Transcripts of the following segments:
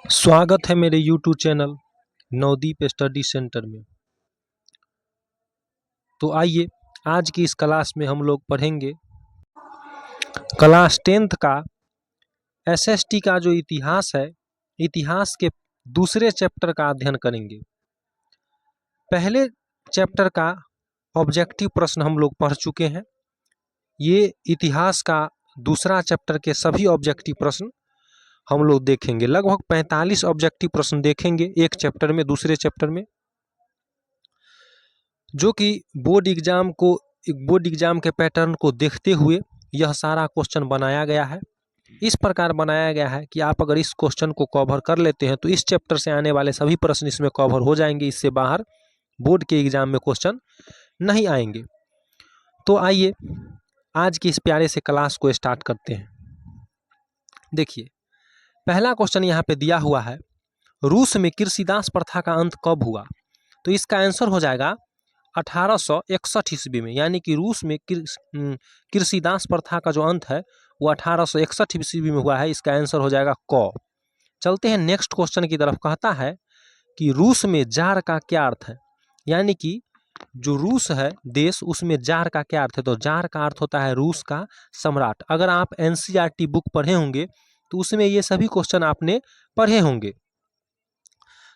स्वागत है मेरे YouTube channel Navdeep study centre में। तो आइए आज की इस क्लास में हम लोग पढ़ेंगे क्लास 10th का SST का जो इतिहास है, इतिहास के दूसरे चैप्टर का अध्ययन करेंगे। पहले चैप्टर का ऑब्जेक्टिव प्रश्न हम लोग पढ़ चुके हैं। ये इतिहास का दूसरा चैप्टर के सभी ऑब्जेक्टिव प्रश्न हम लोग देखेंगे। लगभग 45 ऑब्जेक्टिव प्रश्न देखेंगे एक चैप्टर में, दूसरे चैप्टर में, जो कि बोर्ड एग्जाम के पैटर्न को देखते हुए यह सारा क्वेश्चन बनाया गया है। इस प्रकार बनाया गया है कि आप अगर इस क्वेश्चन को कवर कर लेते हैं तो इस चैप्टर से आने वाले सभी प्रश्न इसमें कवर हो जाएंगे। इससे बाहर बोर्ड के एग्जाम में क्वेश्चन नहीं आएंगे। तो आइए आज की इस प्यारे से क्लास को स्टार्ट करते हैं। देखिए, पहला क्वेश्चन यहाँ पे दिया हुआ है, रूस में कृषिदास प्रथा का अंत कब हुआ? तो इसका आंसर हो जाएगा 1861 ईस्वी में। यानी कि रूस में कृषिदास प्रथा का जो अंत है वो 1861 ईस्वी में हुआ है। इसका आंसर हो जाएगा क। चलते हैं नेक्स्ट क्वेश्चन की तरफ। कहता है कि रूस में जार का क्या अर्थ है? यानी कि जो रूस है देश, उसमें जार का क्या अर्थ है? तो जार का अर्थ होता है रूस का सम्राट। अगर आप NCERT बुक पढ़े होंगे तो उसमें ये सभी क्वेश्चन आपने पढ़े होंगे।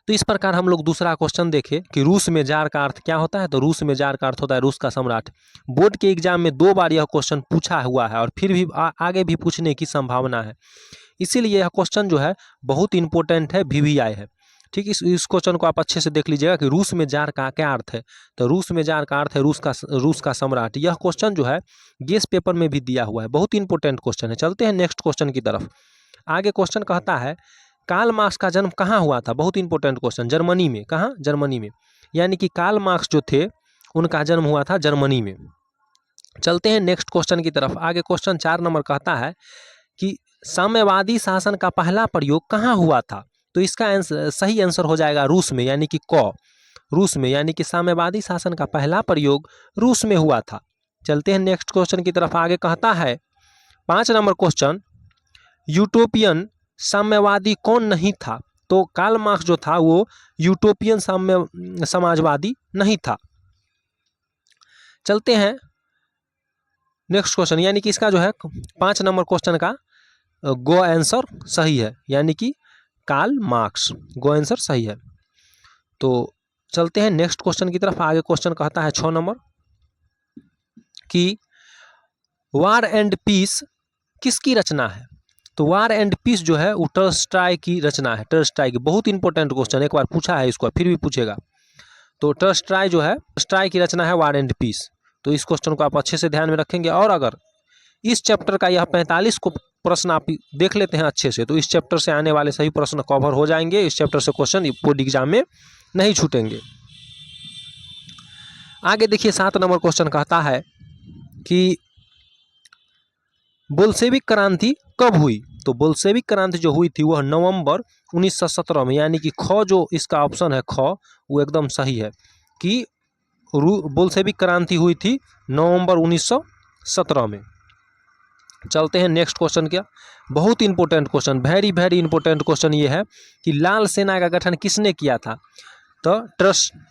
तो इस प्रकार हम लोग दूसरा क्वेश्चन देखें कि रूस में जार का अर्थ क्या होता है। तो रूस में जार का अर्थ होता है रूस का सम्राट। बोर्ड के एग्जाम में 2 बार यह क्वेश्चन पूछा हुआ है और फिर भी आगे भी पूछने की संभावना है। इसीलिए यह क्वेश्चन जो है बहुत इंपॉर्टेंट है, VVI है। ठीक, इस क्वेश्चन को आप अच्छे से देख लीजिएगा कि रूस में जार का क्या अर्थ है। तो रूस में जार का अर्थ है रूस का सम्राट। यह क्वेश्चन जो है गेस पेपर में भी दिया हुआ है, बहुत इंपॉर्टेंट क्वेश्चन है। चलते हैं नेक्स्ट क्वेश्चन की तरफ। आगे क्वेश्चन कहता है कार्ल मार्क्स का जन्म कहाँ हुआ था? बहुत इंपॉर्टेंट क्वेश्चन। जर्मनी में। कहाँ? जर्मनी में। यानी कि कार्ल मार्क्स जो थे उनका जन्म हुआ था जर्मनी में। चलते हैं नेक्स्ट क्वेश्चन की तरफ। आगे क्वेश्चन 4 नंबर कहता है कि साम्यवादी शासन का पहला प्रयोग कहाँ हुआ था? तो इसका सही आंसर हो जाएगा रूस में, यानी कि क। रूस में, यानी कि साम्यवादी शासन का पहला प्रयोग रूस में हुआ था। चलते हैं नेक्स्ट क्वेश्चन की तरफ। आगे कहता है 5 नंबर क्वेश्चन, यूटोपियन साम्यवादी कौन नहीं था? तो कार्ल मार्क्स जो था वो यूटोपियन समाजवादी नहीं था। चलते हैं नेक्स्ट क्वेश्चन, यानी कि इसका जो है 5 नंबर क्वेश्चन का गो आंसर सही है, यानी कि कार्ल मार्क्स। गो आंसर सही है। तो चलते हैं नेक्स्ट क्वेश्चन की तरफ। आगे क्वेश्चन कहता है 6 नंबर कि वार एंड पीस किसकी रचना है? तो वार एंड पीस जो है वो टॉल्स्टॉय की रचना है। टॉल्स्टॉय की। बहुत इंपॉर्टेंट क्वेश्चन, एक बार पूछा है इसको, फिर भी पूछेगा। तो टॉल्स्टॉय जो है, टॉल्स्टॉय की रचना है वार एंड पीस। तो इस क्वेश्चन को आप अच्छे से ध्यान में रखेंगे। और अगर इस चैप्टर का यह 45 को प्रश्न आप देख लेते हैं अच्छे से, तो इस चैप्टर से आने वाले सभी प्रश्न कवर हो जाएंगे। इस चैप्टर से क्वेश्चन बोर्ड एग्जाम में नहीं छूटेंगे। आगे देखिए 7 नंबर क्वेश्चन कहता है कि बोल्शेविक क्रांति कब हुई? तो बोल्शेविक क्रांति जो हुई थी वह नवंबर 1917 में। यानी कि ख जो इसका ऑप्शन है, ख, वो एकदम सही है कि बोल्शेविक क्रांति हुई थी नवंबर 1917 में। चलते हैं नेक्स्ट क्वेश्चन। क्या बहुत important question, very very important question ये है कि लाल सेना का गठन किसने किया था? तो ट्रस्टकी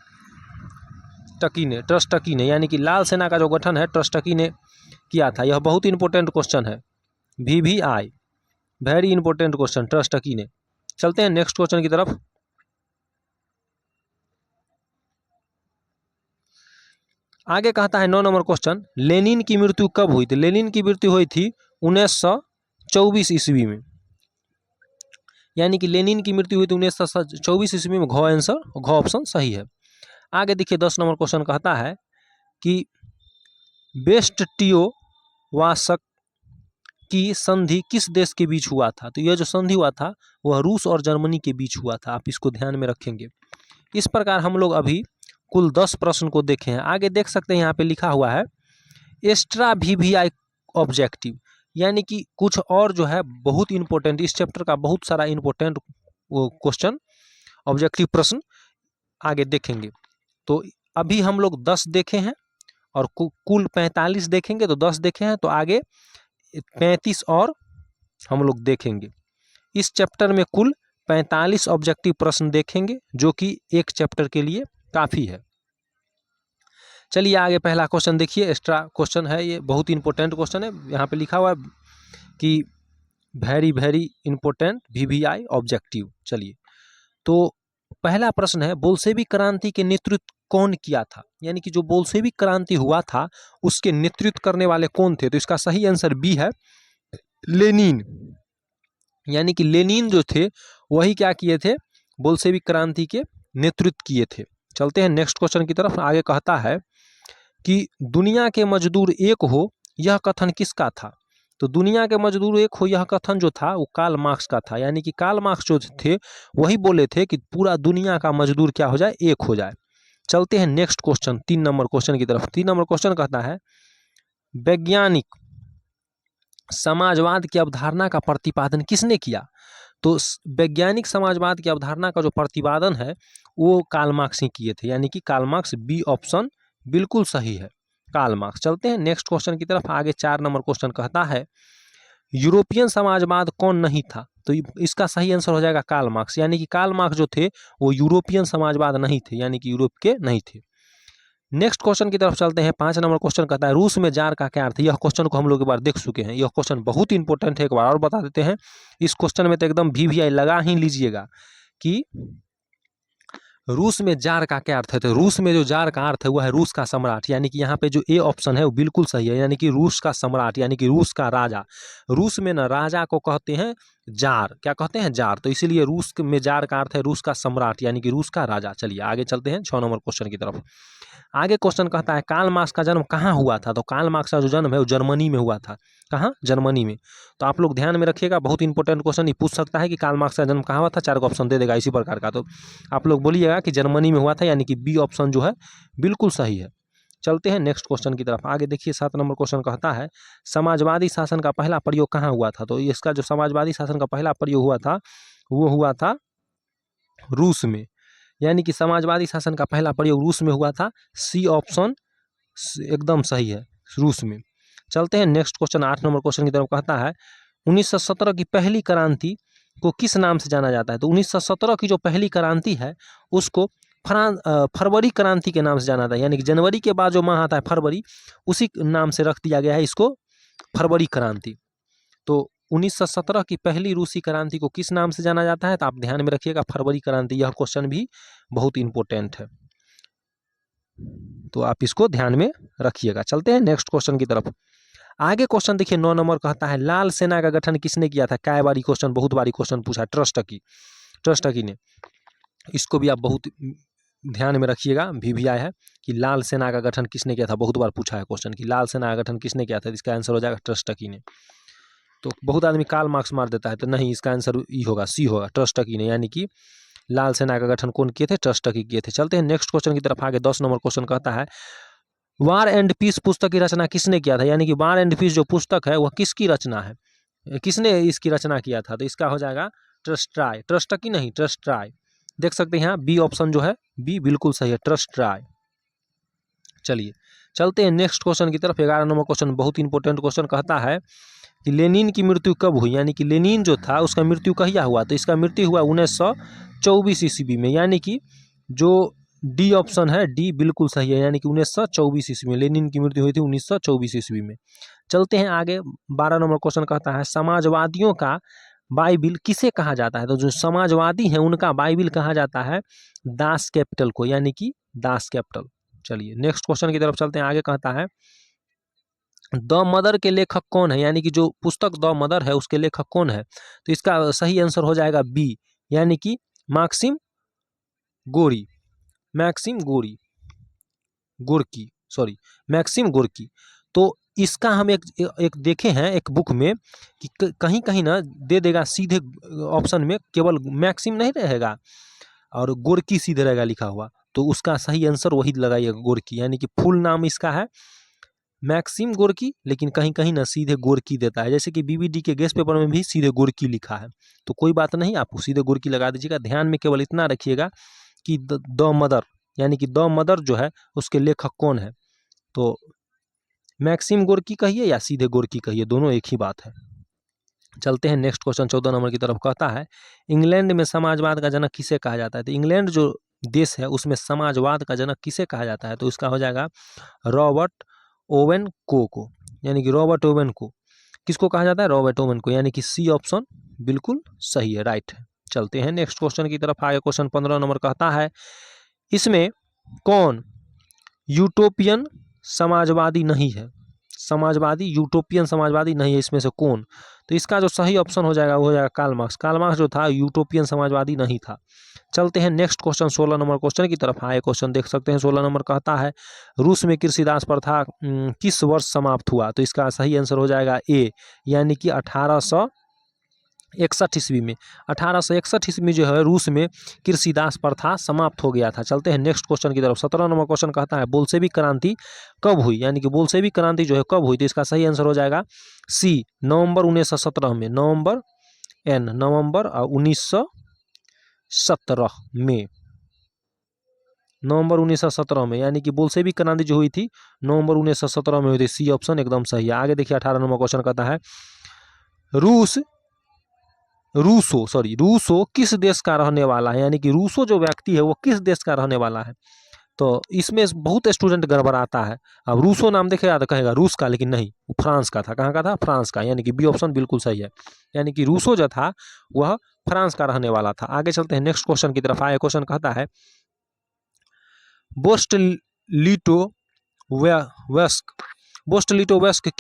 ने, यानी कि लाल सेना का जो गठन है ट्रस्टकी ने किया था। यह बहुत इंपॉर्टेंट क्वेश्चन है, VVI, वेरी इंपॉर्टेंट क्वेश्चन, ट्रस्टकी ने। चलते हैं नेक्स्ट क्वेश्चन की तरफ। आगे कहता है 9 नंबर क्वेश्चन, लेनिन की मृत्यु कब हुई थी? लेनिन की मृत्यु हुई थी 1924 ईस्वी में। यानी कि लेनिन की मृत्यु हुई थी 1924 ईस्वी में। घ आंसर, घ ऑप्शन सही है। आगे देखिए 10 नंबर क्वेश्चन कहता है कि बेस्ट टियो वासक की संधि किस देश के बीच हुआ था? तो यह जो संधि हुआ था वह रूस और जर्मनी के बीच हुआ था। आप इसको ध्यान में रखेंगे। इस प्रकार हम लोग अभी कुल 10 प्रश्न को देखे हैं। आगे देख सकते हैं यहाँ पे लिखा हुआ है एक्स्ट्रा VVI ऑब्जेक्टिव, यानी कि कुछ और जो है बहुत इंपॉर्टेंट, इस चैप्टर का बहुत सारा इंपॉर्टेंट क्वेश्चन, ऑब्जेक्टिव प्रश्न आगे देखेंगे। तो अभी हम लोग 10 देखे हैं और कुल 45 देखेंगे। तो 10 देखे हैं तो आगे 35 और हम लोग देखेंगे। इस चैप्टर में कुल 45 ऑब्जेक्टिव प्रश्न देखेंगे जो कि एक चैप्टर के लिए काफ़ी है। चलिए आगे पहला क्वेश्चन देखिए, एक्स्ट्रा क्वेश्चन है ये, बहुत इंपॉर्टेंट क्वेश्चन है। यहाँ पे लिखा हुआ है कि very very important VVI objective. चलिए, तो पहला प्रश्न है, बोल्शेविक क्रांति के नेतृत्व कौन किया था? यानी कि जो बोल्शेविक क्रांति हुआ था उसके नेतृत्व करने वाले कौन थे? तो इसका सही आंसर बी है, लेनिन। यानी कि लेनिन जो थे वही क्या किए थे, बोल्शेविक क्रांति के नेतृत्व किए थे। चलते हैं नेक्स्ट क्वेश्चन की तरफ। आगे कहता है कि दुनिया के मजदूर एक हो, यह कथन किसका था? तो दुनिया के मजदूर एक हो यह कथन जो था वो कार्ल मार्क्स का था। यानी कि कार्ल मार्क्स जो थे वही बोले थे कि पूरा दुनिया का मजदूर क्या हो जाए, एक हो जाए। चलते हैं नेक्स्ट क्वेश्चन, 3 नंबर क्वेश्चन की तरफ। 3 नंबर क्वेश्चन कहता है, वैज्ञानिक समाजवाद की अवधारणा का प्रतिपादन किसने किया? तो वैज्ञानिक समाजवाद की अवधारणा का जो प्रतिपादन है वो कार्ल मार्क्स ही किए थे। यानी कि कार्ल मार्क्स, बी ऑप्शन बिल्कुल सही है, कार्ल मार्क्स। चलते हैं नेक्स्ट क्वेश्चन की तरफ। आगे 4 नंबर क्वेश्चन कहता है, यूरोपियन समाजवाद कौन नहीं था? तो इसका सही आंसर हो जाएगा कार्ल मार्क्स। यानी कि कार्ल मार्क्स जो थे वो यूरोपियन समाजवाद नहीं थे, यानी कि यूरोप के नहीं थे। नेक्स्ट क्वेश्चन की तरफ चलते हैं। 5 नंबर क्वेश्चन कहता है, रूस में जार का क्या अर्थ है? यह क्वेश्चन को हम लोग एक बार देख चुके हैं, यह क्वेश्चन बहुत इंपॉर्टेंट है, एक बार और बता देते हैं। इस क्वेश्चन में तो एकदम VVI लगा ही लीजिएगा कि रूस में जार का क्या अर्थ है? तो रूस में जो जार का अर्थ है वह है रूस का सम्राट। यानी कि यहाँ पे जो ए ऑप्शन है वो बिल्कुल सही है, यानी कि रूस का सम्राट, यानी कि रूस का राजा। रूस में ना राजा को कहते हैं जार, क्या कहते हैं, जार। तो इसीलिए रूस में जार का अर्थ है रूस का सम्राट, यानी कि रूस का राजा। चलिए आगे चलते हैं 6 नंबर क्वेश्चन की तरफ। आगे क्वेश्चन कहता है, कार्ल मार्क्स का जन्म कहाँ हुआ था? तो कार्ल मार्क्स का जो जन्म है वो जर्मनी में हुआ था। कहाँ? जर्मनी में। तो आप लोग ध्यान में रखिएगा, बहुत इंपॉर्टेंट क्वेश्चन ही पूछ सकता है कि कार्ल मार्क्स का जन्म कहाँ हुआ था, 4 ऑप्शन दे देगा इसी प्रकार का। तो आप लोग बोलिएगा कि जर्मनी में हुआ था, यानी कि बी ऑप्शन जो है बिल्कुल सही है। चलते हैं नेक्स्ट क्वेश्चन की तरफ। आगे देखिए 7 नंबर क्वेश्चन कहता है, समाजवादी शासन का पहला प्रयोग कहाँ हुआ था? तो इसका जो समाजवादी शासन का पहला प्रयोग हुआ था वो हुआ था रूस में। यानी कि समाजवादी शासन का पहला प्रयोग रूस में हुआ था। सी ऑप्शन एकदम सही है, रूस में। चलते हैं नेक्स्ट क्वेश्चन 8 नंबर क्वेश्चन की तरफ। कहता है, 1917 की पहली क्रांति को किस नाम से जाना जाता है? तो 1917 की जो पहली क्रांति है उसको फरवरी क्रांति के नाम से जाना था। यानी कि जनवरी के बाद जो माह आता है फरवरी, उसी नाम से रख दिया गया है इसको, फरवरी क्रांति। तो 1917 की पहली रूसी क्रांति को किस नाम से जाना जाता है? तो आप ध्यान में रखिएगा, फरवरी क्रांति। यह क्वेश्चन भी बहुत इंपॉर्टेंट है, तो आप इसको ध्यान में रखिएगा। चलते हैं नेक्स्ट क्वेश्चन की तरफ। आगे क्वेश्चन देखिए 9 नंबर कहता है, लाल सेना का गठन किसने किया था? काय बारी क्वेश्चन, बहुत बारी क्वेश्चन पूछा, ट्रस्टकी ने। इसको भी आप बहुत ध्यान में रखिएगा, VVI है कि लाल सेना का गठन किसने किया था। बहुत बार पूछा है क्वेश्चन कि लाल सेना का गठन किसने किया था। इसका आंसर हो जाएगा ट्रस्टकी ने। तो बहुत आदमी कार्ल मार्क्स मार देता है, तो नहीं, इसका आंसर ई होगा, सी होगा, ट्रस्टकी ने। यानी कि लाल सेना का गठन कौन किए थे? ट्रस्टकी किए थे। चलते हैं नेक्स्ट क्वेश्चन की तरफ। आगे 10 नंबर क्वेश्चन कहता है, वार एंड पीस पुस्तक की रचना किसने किया था? यानी कि वार एंड पीस जो पुस्तक है वह किसकी रचना है, किसने इसकी रचना किया था? तो इसका हो जाएगा ट्रस्ट्राय, ट्रस्टकी नहीं, ट्रस्ट्राय। देख सकते हैं यहाँ बी ऑप्शन जो है, बी बिल्कुल सही है, ट्रस्ट्राय। चलिए चलते हैं नेक्स्ट क्वेश्चन की तरफ। 11 नंबर क्वेश्चन बहुत इंपॉर्टेंट क्वेश्चन कहता है कि लेनिन की मृत्यु कब हुई? यानी कि लेनिन जो था उसका मृत्यु कहिया हुआ? तो इसका मृत्यु हुआ 1924 ईस्वी में। यानी कि जो डी ऑप्शन है, डी बिल्कुल सही है, यानी कि 1924 ईस्वी में लेनिन की मृत्यु हुई थी, 1924 ईस्वी में। चलते हैं आगे। 12 नंबर क्वेश्चन कहता है, समाजवादियों का बाइबिल किसे कहा जाता है? तो जो समाजवादी हैं उनका बाइबिल कहा जाता है दास कैपिटल को, यानी कि दास कैपिटल। चलिए नेक्स्ट क्वेश्चन की तरफ चलते हैं। आगे कहता है, द मदर के लेखक कौन है? यानी कि जो पुस्तक द मदर है उसके लेखक कौन है? तो इसका सही आंसर हो जाएगा बी, यानी कि मैक्सिम गोरी, मैक्सिम गोर्की। तो इसका हम एक देखे हैं एक बुक में कि कहीं कहीं ना दे देगा सीधे ऑप्शन में, केवल मैक्सिम नहीं रहेगा और गोर्की सीधे रहेगा लिखा हुआ। तो उसका सही आंसर वही लगाइएगा, गोर्की। यानी कि फुल नाम इसका है मैक्सिम गोर्की, लेकिन कहीं कहीं ना सीधे गोर्की देता है। जैसे कि BBD के गेस्ट पेपर में भी सीधे गोर्की लिखा है, तो कोई बात नहीं, आप सीधे गोर्की लगा दीजिएगा। ध्यान में केवल इतना रखिएगा कि द मदर, यानी कि द मदर जो है उसके लेखक कौन है? तो मैक्सिम गोर्की कहिए या सीधे गोर्की कहिए, दोनों एक ही बात है। चलते हैं नेक्स्ट क्वेश्चन 14 नंबर की तरफ। कहता है इंग्लैंड में समाजवाद का जनक किसे कहा जाता है? तो इंग्लैंड जो देश है उसमें समाजवाद का जनक किसे कहा जाता है? तो इसका हो जाएगा रॉबर्ट ओवेन को, यानी कि रॉबर्ट ओवेन को। किसको कहा जाता है? रॉबर्ट ओवेन को, यानी कि सी ऑप्शन बिल्कुल सही है, राइट है। चलते हैं नेक्स्ट क्वेश्चन की तरफ। आगे क्वेश्चन 15 नंबर कहता है इसमें कौन यूटोपियन समाजवादी नहीं है? समाजवादी यूटोपियन समाजवादी नहीं है, इसमें से कौन? तो इसका जो सही ऑप्शन हो जाएगा वो हो जाएगा कार्ल मार्क्स। कार्ल मार्क्स जो था यूटोपियन समाजवादी नहीं था। चलते हैं नेक्स्ट क्वेश्चन 16 नंबर क्वेश्चन की तरफ। हाँ, ये क्वेश्चन देख सकते हैं। 16 नंबर कहता है रूस में कृषि दास प्रथा किस वर्ष समाप्त हुआ? तो इसका सही आंसर हो जाएगा ए, यानी कि 1861 ईस्वी में। 1861 ईस्वी में जो है रूस में कृषि दास प्रथा समाप्त हो गया था। चलते हैं नेक्स्ट क्वेश्चन की तरफ। 17 नंबर क्वेश्चन कहता है बोल्शेविक क्रांति कब हुई? यानी कि बोल्शेविक क्रांति जो है कब हुई? तो इसका सही आंसर हो जाएगा सी, नवंबर 1917 में। नवंबर 1917 में, नवंबर 1917 में, यानी कि बोल्शेविक क्रांति जो हुई थी नवंबर 1917 में हुई थी। सी ऑप्शन एकदम सही है। आगे देखिए 18 नंबर क्वेश्चन कहता है रूसो किस देश का रहने वाला है? यानी कि रूसो जो व्यक्ति है वो किस देश का रहने वाला है? तो इसमें बहुत स्टूडेंट गड़बड़ाता है। अब रूसो नाम देखेगा तो कहेगा रूस का, लेकिन नहीं, वो फ्रांस का था। कहाँ का था? फ्रांस का, यानी कि बी ऑप्शन बिल्कुल सही है। यानी कि रूसो जो था वह फ्रांस का रहने वाला था। आगे चलते हैं नेक्स्ट क्वेश्चन की तरफ। आगे क्वेश्चन कहता है बोस्टलिटोवेस्क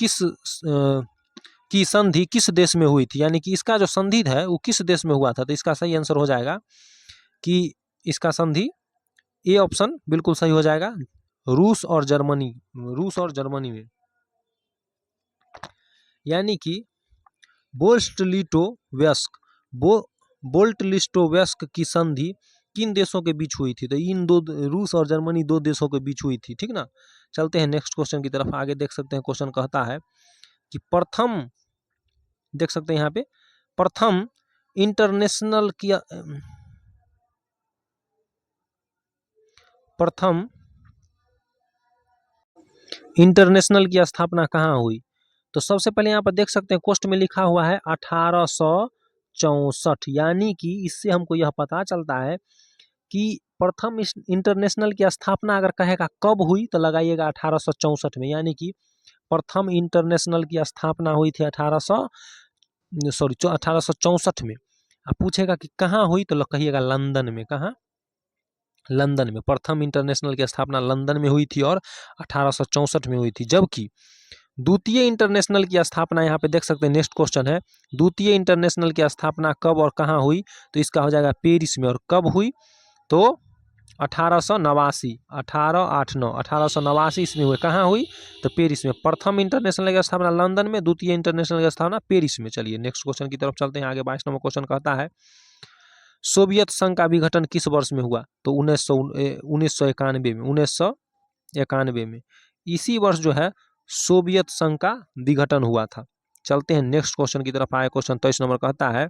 की संधि किस देश में हुई थी? यानी कि इसका जो संधि है वो किस देश में हुआ था? तो इसका सही आंसर हो जाएगा कि इसका संधि ए ऑप्शन बिल्कुल सही हो जाएगा, रूस और जर्मनी में। यानी कि बोल्टलिटोवेस्क की संधि किन देशों के बीच हुई थी? तो इन दो, रूस और जर्मनी, दो देशों के बीच हुई थी, ठीक ना। चलते हैं नेक्स्ट क्वेश्चन की तरफ। आगे देख सकते हैं क्वेश्चन कहता है कि प्रथम, देख सकते हैं यहाँ पे, प्रथम इंटरनेशनल की स्थापना कहाँ हुई? तो सबसे पहले यहाँ पर देख सकते हैं क्वेश्चन में लिखा हुआ है 1864, यानी कि इससे हमको यह पता चलता है कि प्रथम इंटरनेशनल की स्थापना अगर कहेगा कब हुई तो लगाइएगा 1864 में, यानी कि प्रथम इंटरनेशनल की स्थापना हुई थी 1864 में। अब पूछेगा कि कहाँ हुई तो कहिएगा लंदन में। कहाँ? लंदन में। प्रथम इंटरनेशनल की स्थापना लंदन में हुई थी और 1864 में हुई थी। जबकि द्वितीय इंटरनेशनल की स्थापना, यहाँ पे देख सकते हैं नेक्स्ट क्वेश्चन है, द्वितीय इंटरनेशनल की स्थापना कब और कहाँ हुई? तो इसका हो जाएगा पेरिस में। और कब हुई? तो 1889, 1889 ईस्वी में कहाँ हुई? तो पेरिस में। प्रथम इंटरनेशनल की स्थापना लंदन में, द्वितीय इंटरनेशनल की स्थापना पेरिस में। चलिए नेक्स्ट क्वेश्चन की तरफ चलते हैं। आगे 22 नंबर क्वेश्चन कहता है सोवियत संघ का विघटन किस वर्ष में हुआ? तो 1991 में। इसी वर्ष जो है सोवियत संघ का विघटन हुआ था। चलते हैं नेक्स्ट क्वेश्चन की तरफ। आए क्वेश्चन 23 नंबर कहता है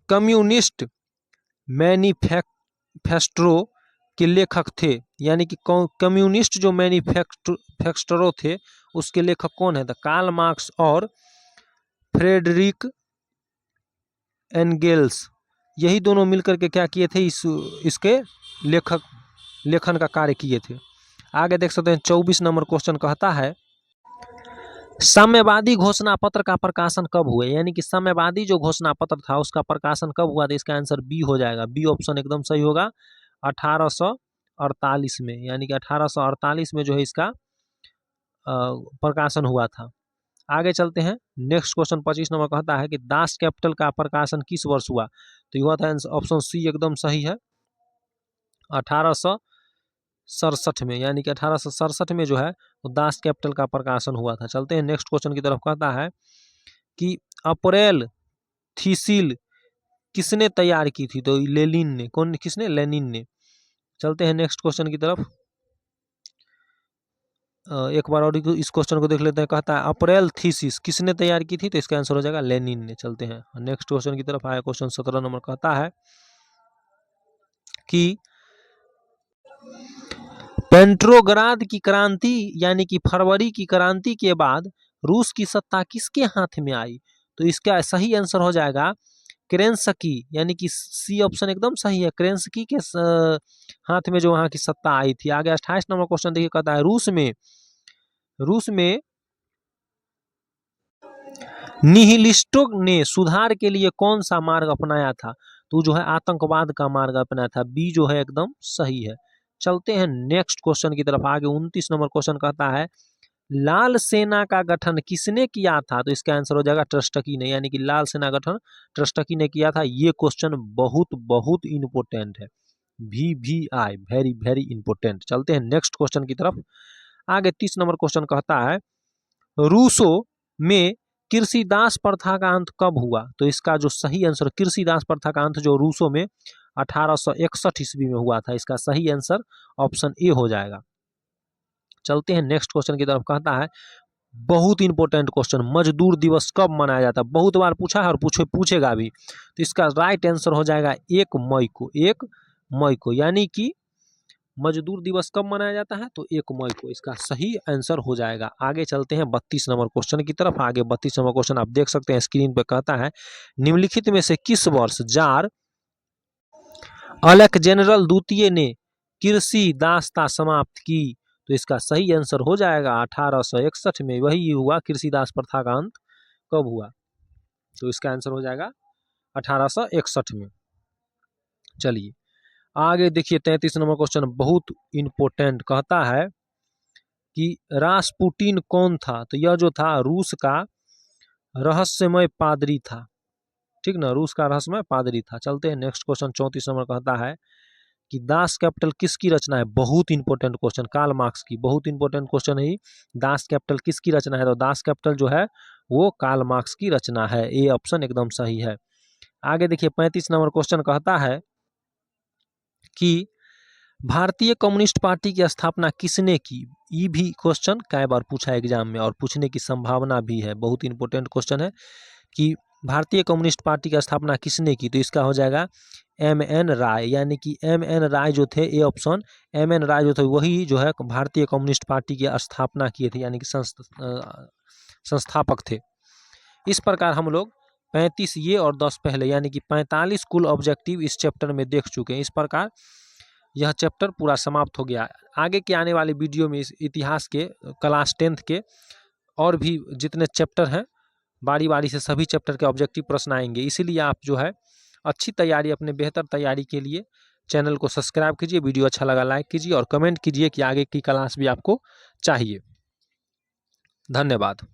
कम्युनिस्ट मैनिफेस्टो के लेखक थे, यानी कि कम्युनिस्ट जो मैनिफेस्टो थे उसके लेखक कौन है? तो कार्ल मार्क्स और फ्रेडरिक एंगेल्स, यही दोनों मिलकर के क्या किए थे? इसके लेखन का कार्य किए थे। आगे देख सकते हैं 24 नंबर क्वेश्चन कहता है साम्यवादी घोषणा पत्र का प्रकाशन कब हुआ? यानी कि साम्यवादी जो घोषणा पत्र था उसका प्रकाशन कब हुआ? तो इसका आंसर बी हो जाएगा। बी ऑप्शन एकदम सही होगा, 1848 में। यानी कि 1848 में जो है इसका प्रकाशन हुआ था। आगे चलते हैं नेक्स्ट क्वेश्चन 25 नंबर कहता है कि दास कैपिटल का प्रकाशन किस वर्ष हुआ? तो हुआ था ऑप्शन सी एकदम सही है, 1867 में। यानी कि 1867 में जो है वो दास कैपिटल का प्रकाशन हुआ था। चलते हैं नेक्स्ट क्वेश्चन की तरफ। कहता है कि अप्रैल थीसिल किसने तैयार की थी? तो लेनिन ने। कौन? किसने? लेनिन ने। चलते हैं नेक्स्ट क्वेश्चन की तरफ। एक बार और इस क्वेश्चन को देख लेते हैं। कहता है अप्रैल थीसिस किसने तैयार की थी? तो इसका आंसर हो जाएगा लेनिन ने। चलते हैं नेक्स्ट क्वेश्चन की तरफ। आया क्वेश्चन 17 नंबर कहता है कि पेट्रोग्राद की क्रांति, यानी कि फरवरी की क्रांति के बाद रूस की सत्ता किसके हाथ में आई? तो इसका सही आंसर हो जाएगा केरेंस्की, यानी कि सी ऑप्शन एकदम सही है। केरेंस्की के हाथ में जो वहां की सत्ता आई थी। आगे 28 नंबर क्वेश्चन देखिए, कहता है रूस में निहिलिस्टों ने सुधार के लिए कौन सा मार्ग अपनाया था? तो जो है आतंकवाद का मार्ग अपनाया था। बी जो है एकदम सही है। चलते हैं नेक्स्ट क्वेश्चन की तरफ। आगे 29 नंबर क्वेश्चन कहता है लाल सेना का गठन किसने किया था? तो इसका आंसर हो जाएगा ट्रस्टकी ने, यानी कि लाल सेना गठन ट्रस्टकी ने किया था। ये क्वेश्चन बहुत बहुत इंपोर्टेंट है। VVI very very important. चलते हैं नेक्स्ट क्वेश्चन की तरफ। आगे 30 नंबर क्वेश्चन कहता है रूसो में कृषिदास प्रथा का अंत कब हुआ? तो इसका जो सही आंसर, कृषिदास प्रथा का अंत जो रूसो में 1861 ईस्वी में हुआ था। इसका सही आंसर ऑप्शन ए हो जाएगा। चलते हैं नेक्स्ट क्वेश्चन की तरफ। कहता है बहुत इंपॉर्टेंट क्वेश्चन, मजदूर दिवस कब मनाया जाता है? बहुत बार पूछा है और पूछेगा भी। तो इसका राइट आंसर हो जाएगा 1 मई को। 1 मई को, यानी कि मजदूर दिवस कब मनाया जाता है? तो 1 मई को इसका सही आंसर हो जाएगा। आगे चलते हैं 32 नंबर क्वेश्चन की तरफ। आगे 32 नंबर क्वेश्चन आप देख सकते हैं स्क्रीन पर। कहता है निम्नलिखित में से किस वर्ष जार अलेक्जेंडर द्वितीय ने कृषि दासता समाप्त की? तो इसका सही आंसर हो जाएगा 1861 में। वही हुआ, कृषिदास प्रथा का अंत कब हुआ? तो इसका आंसर हो जाएगा 1861 में। चलिए आगे देखिए 33 नंबर क्वेश्चन बहुत इंपॉर्टेंट। कहता है कि रासपुटिन कौन था? तो यह जो था रूस का रहस्यमय पादरी था। ठीक ना, रूस का रहस्यमय पादरी था। चलते हैं नेक्स्ट क्वेश्चन 34 नंबर। कहता है कि दास कैपिटल किसकी रचना है? बहुत इंपॉर्टेंट क्वेश्चन, कार्ल मार्क्स की। बहुत इंपॉर्टेंट क्वेश्चन है। दास कैपिटल किसकी रचना है? तो दास कैपिटल जो है वो कार्ल मार्क्स की रचना है। ए ऑप्शन एकदम सही है। आगे देखिए 35 नंबर क्वेश्चन कहता है कि भारतीय कम्युनिस्ट पार्टी की स्थापना किसने की? ये भी क्वेश्चन कई बार पूछा एग्जाम में और पूछने की संभावना भी है। बहुत इंपॉर्टेंट क्वेश्चन है कि भारतीय कम्युनिस्ट पार्टी की स्थापना किसने की? तो इसका हो जाएगा MN राय, यानी कि MN राय जो थे। ए ऑप्शन, MN राय जो थे वही जो है भारतीय कम्युनिस्ट पार्टी की स्थापना किए थे, यानी कि संस्थापक थे। इस प्रकार हम लोग 35 ये और 10 पहले, यानी कि 45 कुल ऑब्जेक्टिव इस चैप्टर में देख चुके हैं। इस प्रकार यह चैप्टर पूरा समाप्त हो गया। आगे के आने वाले वीडियो में इस इतिहास के क्लास 10th के और भी जितने चैप्टर हैं बारी बारी से सभी चैप्टर के ऑब्जेक्टिव प्रश्न आएंगे। इसीलिए आप जो है अच्छी तैयारी, अपने बेहतर तैयारी के लिए चैनल को सब्सक्राइब कीजिए। वीडियो अच्छा लगा लाइक कीजिए और कमेंट कीजिए कि आगे की क्लास भी आपको चाहिए। धन्यवाद।